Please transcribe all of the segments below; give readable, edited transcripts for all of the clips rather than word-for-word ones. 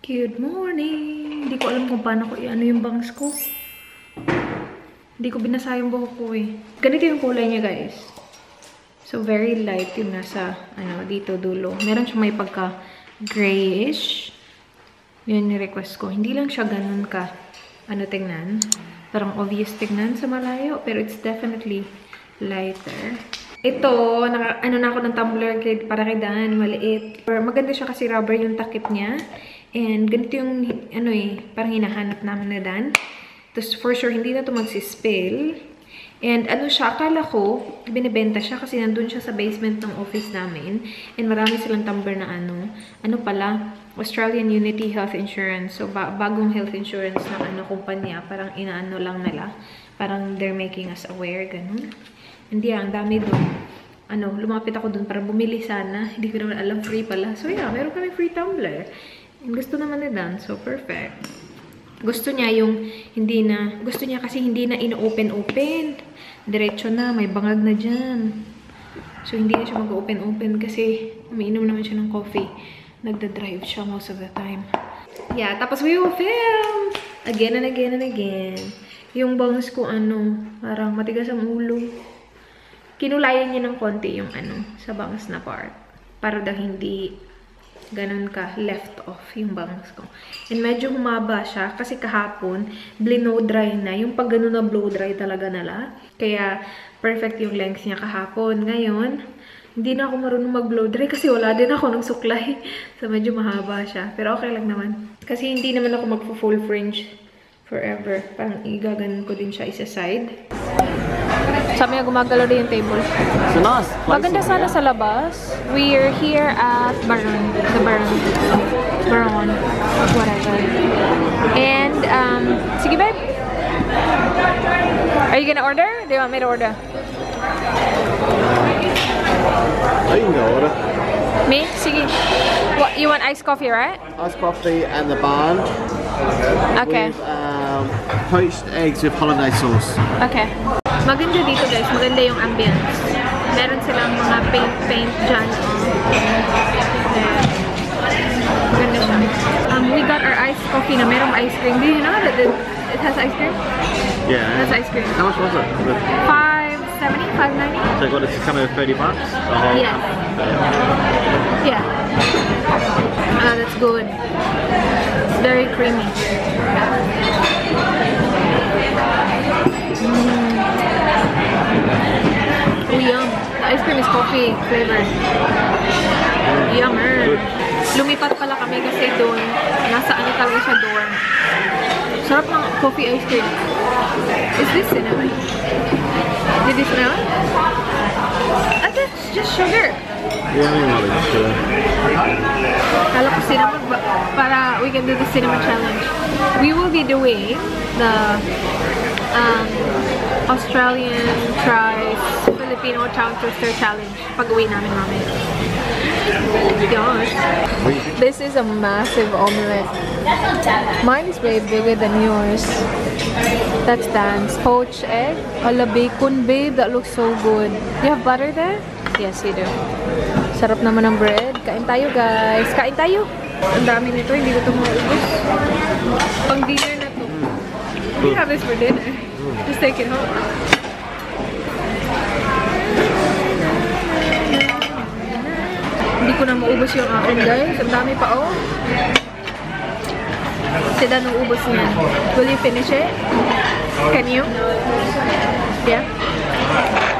Good morning! Hindi ko alam kung paano ko ano yung bangs ko. Hindi ko binasa yung buhok ko eh. Ganito yung kulay niya guys. So very light yung nasa dito dulo. Meron siya may pagka grayish. Yun yung request ko. Hindi lang siya ganun ka tingnan. Parang obvious tingnan sa malayo. Pero it's definitely lighter. Ito, na ako ng tumbler para kay Dan, maliit. Maganda siya kasi rubber yung takip niya. And ganito yung, parang hinahanap naman na Dan. Tapos for sure, hindi na ito magsispill. And siya, akala ko, binibenta siya kasi nandun siya sa basement ng office namin. And marami silang tumbler na pala, Australian Unity Health Insurance. So, bagong health insurance ng kumpanya. Parang inaano lang nila. Parang they're making us aware, ganun. Hindi ang dami doon. Lumapit ako doon para bumili sana. Hindi ko naman alam, free pala. So yeah, meron kami free tumbler. Gusto naman ni Dan, so perfect. Gusto niya kasi hindi na ino-open-open. Diretso na, may bangag na dyan. So hindi na siya mag-open-open kasi umiinom naman siya ng coffee. Nagda-drive siya most of the time. Yeah, tapos we will film! Again and again and again. Yung bangs ko parang matigas ang ulo. Kinulayan niya ng konti yung sa bangs na part. Para daw hindi ganun ka left off yung bangs ko. And medyo humaba siya kasi kahapon blow dry na. Yung pag ganun na blow dry talaga nala. Kaya perfect yung length niya kahapon. Ngayon, hindi na ako marunong mag-blow dry kasi wala din ako ng suklay. So medyo mahaba siya. Pero okay lang naman. Kasi hindi naman ako magpo-full fringe forever. Parang igaganon ko din siya isa side. Sabi niya gumagalaw rin yung table. So nice. Maganda sana sa labas. We're here at Baron. The Baron. Whatever. And, sige babe. Are you gonna order? Do you want me to order? I can go order. Me? Sige. What, you want iced coffee, right? Iced coffee and the barn. Okay. With poached eggs with holiday sauce. Okay. Maganda dito guys. Maganda yung ambience. Meron silang mga paint dyan. Maganda siya. We got our iced coffee na merong ice cream. Do you know that it has ice cream? Yeah. It has ice cream. How much was it? $5.70, $5.90. So I got it to come in $30. Yes. Yeah. That's good. It's very creamy. Oh, yum. The ice cream is coffee flavored. Yummer. Lumipat pala kami kasi doon. Nasa talaga siya dorm. Sarap ng coffee ice cream. Is this cinnamon? Did you smell it? That's just sugar. Yeah, I know it's sugar. Kala ko cinnamon, para we can do the cinnamon challenge. We will be doing the Australian tries Filipino tongue twister challenge pag uwi namin mamaya. Gosh. This is a massive omelette. Mine is way bigger than yours. That's Dan's. Poached egg. Ala bacon, babe. That looks so good. You have butter there? Yes, you do. Sarap naman ng bread. Kain tayo, guys. Kain tayo. Ang dami nito. Hindi ko ito maubos. Pang dinner na to. We have this for dinner. Just take it home. Hindi ko na maubos yung akin, guys. Ang dami pa, oh. Sila nung ubos niyan. Will you finish it? Can you? Yeah?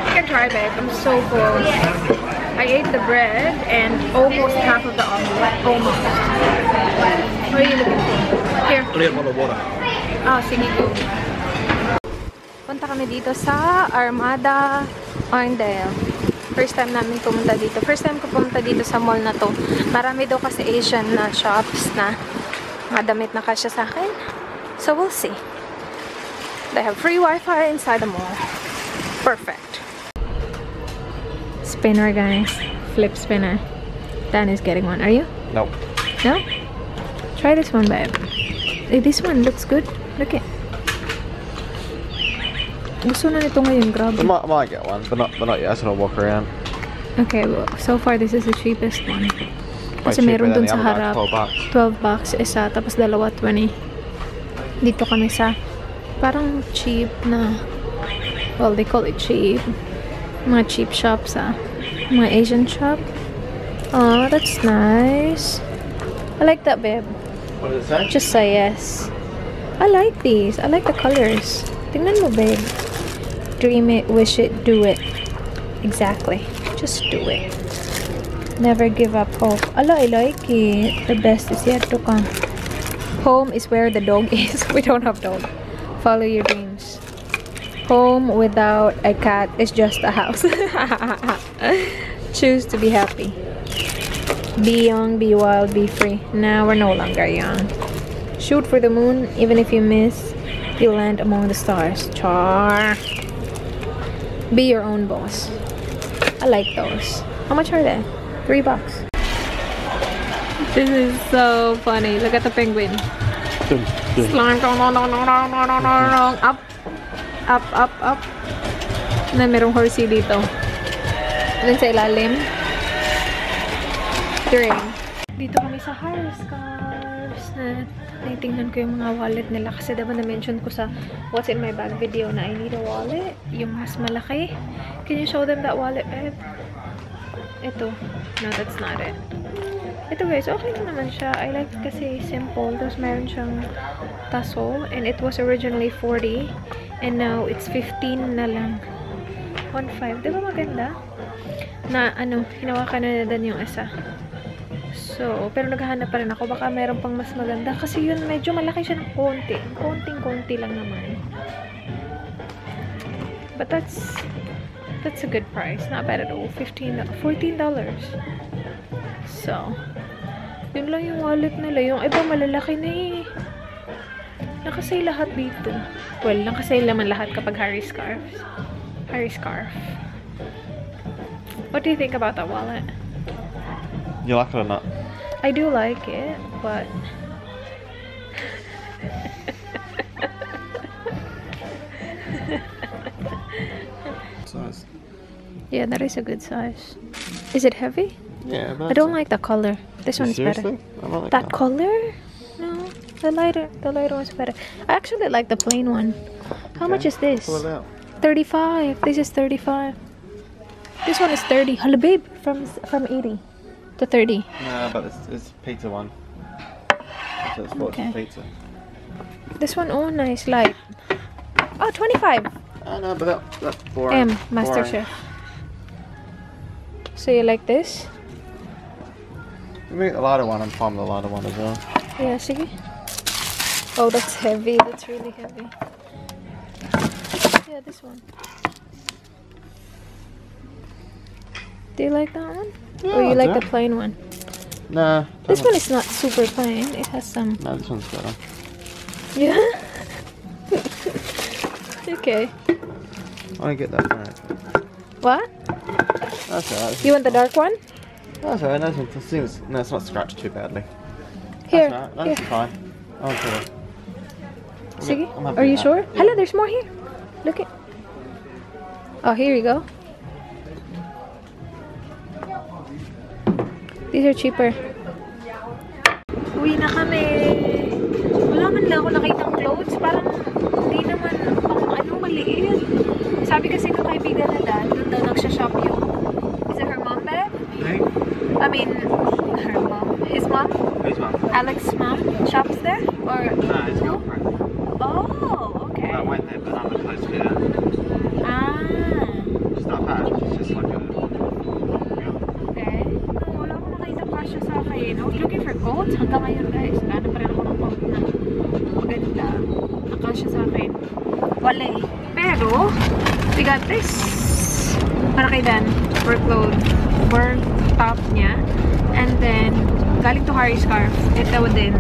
You can try, babe. I'm so full. I ate the bread and almost half of the omelet. Almost. What are you looking for? Here. I need a bottle of water. Ah, sige, go. Punta kami dito sa Armada, Arndale. First time namin pumunta dito. First time ko pumunta dito sa mall na to. Marami daw kasi Asian na shops na madamit na kasya sa akin. So we'll see. They have free Wi-Fi inside the mall. Perfect. Spinner, guys. Flip spinner. Dan is getting one. Are you? No. No? Try this one, babe. Hey, this one looks good. Look it. Gusto na nito ngayon, grabe. I might get one, but not yet. I just want to walk around. Okay, well, so far this is the cheapest one. Kasi meron dun sa harap. 12 bucks isa, tapos dalawa 20. Dito kami sa parang cheap na, well, they call it cheap. Mga cheap shops, mga Asian shop. Oh, that's nice. I like that, babe. What does it say? Just say yes. I like these. I like the colors. Tingnan mo, babe. Dream it, wish it, do it. Exactly. Just do it. Never give up hope. Allah, I like it. The best is yet to come. Home is where the dog is. We don't have dog. Follow your dreams. Home without a cat is just a house. Choose to be happy. Be young, be wild, be free. Now we're no longer young. Shoot for the moon, even if you miss, you land among the stars. Char. Be your own boss. I like those. How much are they? $3. This is so funny. Look at the penguin. Slime. Up. Up, up, up. Na merong horsey dito. Then sa ilalim. Drain. Dito kami sa Harris Scarves na tinitingnan ko yung mga wallet nila kasi diba na-mention ko sa What's in my bag video na I need a wallet. Yung mas malaki. Can you show them that wallet, babe? Ito. No, that's not it. Ito guys, okay lang naman siya. I like it kasi simple. Tapos meron siyang tassel. And it was originally 40. And now, it's 15 na lang. 1.5. Diba maganda? Na, hinawakan na din yung isa. So, pero naghahanap pa rin ako. Baka meron pang mas maganda. Kasi yun, medyo malaki siya ng konti. Konting-konti lang naman. But that's a good price. Not bad at all. $14. So, yun lang yung wallet nila. Yung iba malalaki na eh. Nakasale lahat dito. Well, nakasale naman lahat kapag Harry Scarves. Harry Scarf. What do you think about that wallet? You like it or not? I do like it, but Size. yeah, that is a good size. Is it heavy? Yeah, but I don't like the color. This one is better. Seriously? I don't like That color? No, the lighter one's better. I actually like the plain one. How much is this? Pull it out. 35. This is 35. This one is 30. Hello, babe. From 80 to 30. No, but it's pizza one. So it's Okay. pizza. This one, oh, nice light. Oh, 25. Oh no, but that's boring. Master Boring. Chef. So you like this? If we get the lighter one, I'm fine with the lighter one as well. Yeah, see? Oh, that's heavy. That's really heavy. Yeah, this one. Do you like that one? Yeah, Or you I'll like do the it. plain one? Nah. This one is not super plain. It has some... No, this one's better. Yeah? Okay. I want to get that one. What? That's alright. You want the dark one? That's alright. No, it's not scratched too badly. Here. That's alright. Here. That's fine. I'll do it. Sige. I'm happy Are you with that. sure? Hello, there's more here. Look it. Oh, here you go. These are cheaper. Uwi na kami. Wala man lang ako nakitang clothes. Parang hindi naman maliit. Sabi kasi ng kaibigan na dad, doon daw nagsha-shop yung... Is it her mom, babe? Hey. I mean, her mom. His mom? Who's mum? Alex's mom shops there? Or... No, it's girlfriend. Oh, okay. I went there, but I'm a close fit. Ah. It's not bad. It's just like a... Okay. No, wala akong nakita kasya sa akin. I was looking for coats. Hanggang ngayon, guys. Gano'n pa rin ako ng coat na maganda. Nakasya sa akin. Wala eh. Pero, we got this. Para kay Dan. Work top niya. And then, galing to Harry Scarf. Ito din.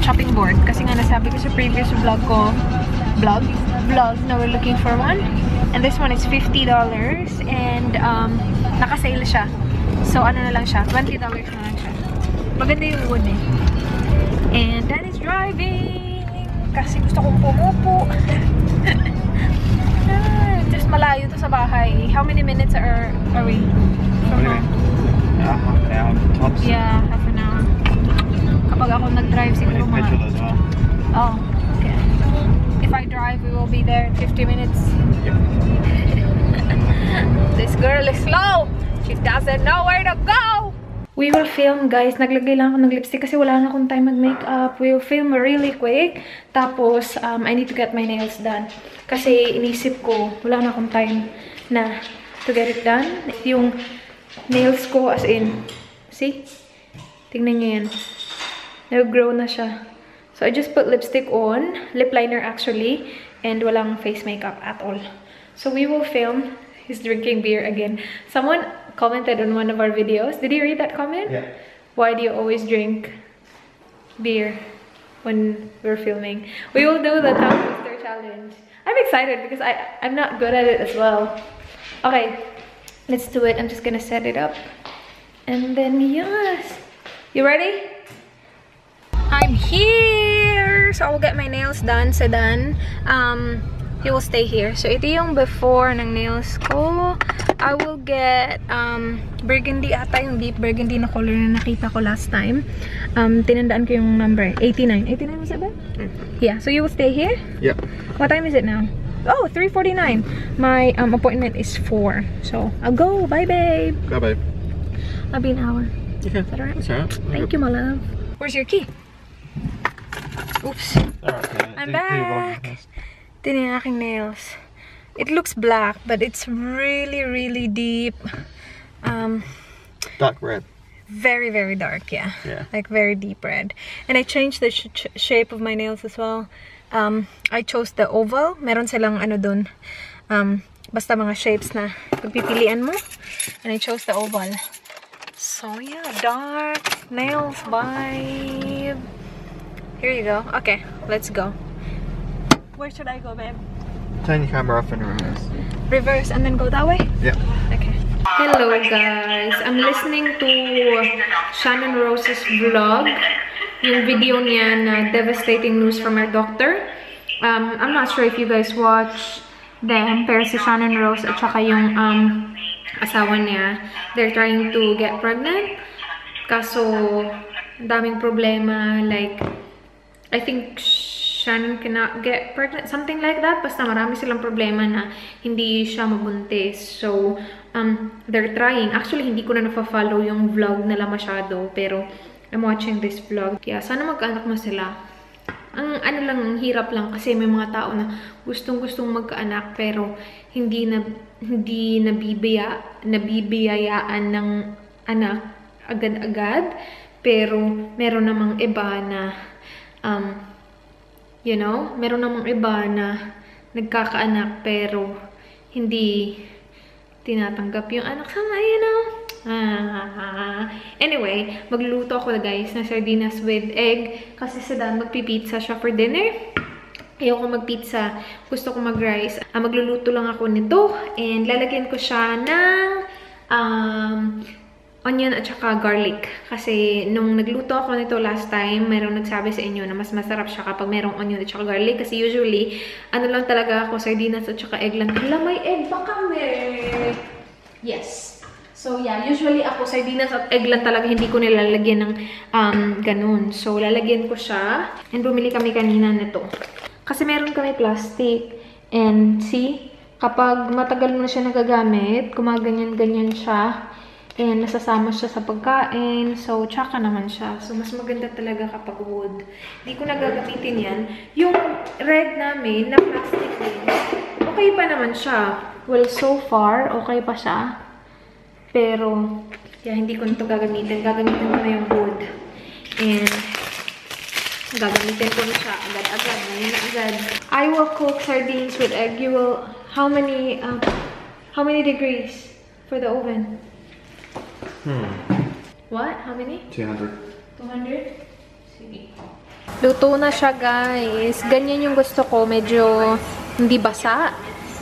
Chopping board. Kasi nga nasabi ko sa previous vlog ko, na we're looking for one. And this one is $50. And, nakasale siya. So, ano na lang siya? $20 na lang siya. Maganda yung wood eh. And Dan is driving. Kasi gusto kong pumupo. Just malayo to sa bahay. How many minutes are we from home? Half an hour. Oh, okay. If I drive, we will be there in 50 minutes. Yep. This girl is slow. She doesn't know where to go. We will film, guys. Naglagay lang ako ng lipstick kasi wala na akong time mag-makeup. We will film really quick. Tapos, I need to get my nails done. Kasi inisip ko, wala na akong time na to get it done. Yung nails ko, as in, see? Tingnan nyo yan. Nag-grow na siya. So, I just put lipstick on. Lip liner, actually. And walang face makeup at all. So, we will film. He's drinking beer again. Someone commented on one of our videos. Did you read that comment? Yeah. Why do you always drink beer when we're filming? We will do the tongue twister challenge. I'm excited because I'm not good at it as well. Okay, let's do it. I'm just gonna set it up. And then, yes. You ready? I'm here! So, I will get my nails done. Sedan. He will stay here. So, ito yung before ng nails ko. I will get burgundy ata, yung deep burgundy na color na nakita ko last time. Tinandaan ko yung number. 89. 89 was it ba? Yeah. So, you will stay here? Yep. What time is it now? Oh, 3:49. My appointment is 4. So, I'll go. Bye, babe. Bye, babe. I'll be an hour. Okay. Is that alright? That's alright. Thank you, my love. Where's your key? Oops. Alright. I'm back. Tingnan yung aking nails. It looks black, but it's really, really deep. Dark red. Very, very dark, yeah. Yeah. Like very deep red. And I changed the shape of my nails as well. I chose the oval. Meron silang ano dun. Basta mga shapes na pagpipilian mo. And I chose the oval. So yeah, dark nails vibe. Here you go. Okay, let's go. Where should I go, babe? Turn your camera off and reverse. Reverse and then go that way? Yep. Okay. Hello guys. I'm listening to Shannon Rose's vlog. Yung video niya na devastating news from her doctor. I'm not sure if you guys watch them. Pero si Shannon Rose at saka yung asawa niya, they're trying to get pregnant. Kaso, daming problema. Like, I think Shannon cannot get pregnant, something like that. Basta marami silang problema na hindi siya mabuntis. So, they're trying. Actually, hindi ko na nafa-follow yung vlog nila masyado. Pero, I'm watching this vlog. Yeah, sana magkaanak mo sila. Ang ano lang, ang hirap lang kasi may mga tao na gustong-gustong magkaanak pero hindi nabibiyayaan ng anak agad-agad. Pero, meron namang iba na you know, meron namang iba na nagkakaanak pero hindi tinatanggap yung anak sa mga, you know. Anyway, magluluto ako guys na sardinas with egg kasi si Dan magpipizza siya for dinner. Ayoko magpizza, gusto ko mag-rice. Magluluto lang ako nito and lalagyan ko siya ng onion at saka garlic. Kasi nung nagluto ako nito last time, mayroong nagsabi sa inyo na mas masarap siya kapag mayroong onion at saka garlic. Kasi usually, ano lang talaga ako, sardinas at saka egg lang. Hala, may egg ba kami? Yes. So yeah, usually ako sardinas at egg lang talaga, hindi ko nilalagyan ng ganun. So lalagyan ko siya. And bumili kami kanina nito. Kasi meron kami plastic. And see, kapag matagal mo na siya nagagamit, gumaganyan-ganyan siya. And nasasama siya sa pagkain. So, tsaka naman siya. So, mas maganda talaga kapag wood. Hindi ko nagagamitin yan. Yung red namin na plastic din, okay pa naman siya. Well, so far, okay pa siya. Pero, yeah, hindi ko nito gagamitin. Gagamitin ko na yung wood. And, gagamitin ko na siya agad-agad. Ngayon na agad. I will cook sardines with egg. You will, how many degrees for the oven? What? How many? 200. 200? Sige. Luto na siya, guys. Ganyan yung gusto ko. Medyo hindi basa.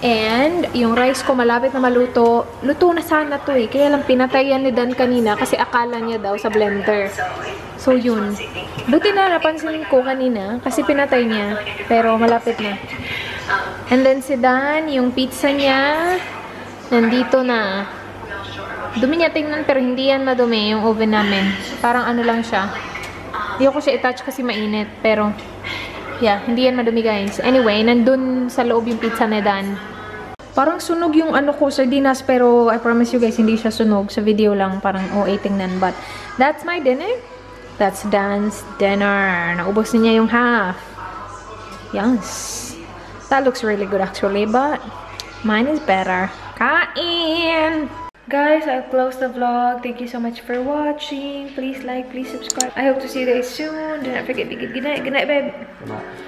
And yung rice ko malapit na maluto. Luto na sana to eh. Kaya lang pinatayan ni Dan kanina kasi akala niya daw sa blender. So yun. Buti na napansin ko kanina kasi pinatay niya. Pero malapit na. And then si Dan, yung pizza niya, nandito na. Dumi niya tingnan pero hindi yan madumi yung oven namin. Parang ano lang siya. Hindi ko siya i-touch kasi mainit. Pero Yeah, hindi yan madumi guys. Anyway, nandun sa loob yung pizza na Dan. Parang sunog yung ano ko, sardinas, pero I promise you guys, hindi siya sunog. Sa video lang, parang OA tingnan. But, that's my dinner. That's Dan's dinner. Naubos niya yung half. Yes. That looks really good actually, but mine is better. Kain! Guys, I'll close the vlog. Thank you so much for watching. Please like, please subscribe. I hope to see you guys soon. Do not forget to good night. Good night, babe. Good night.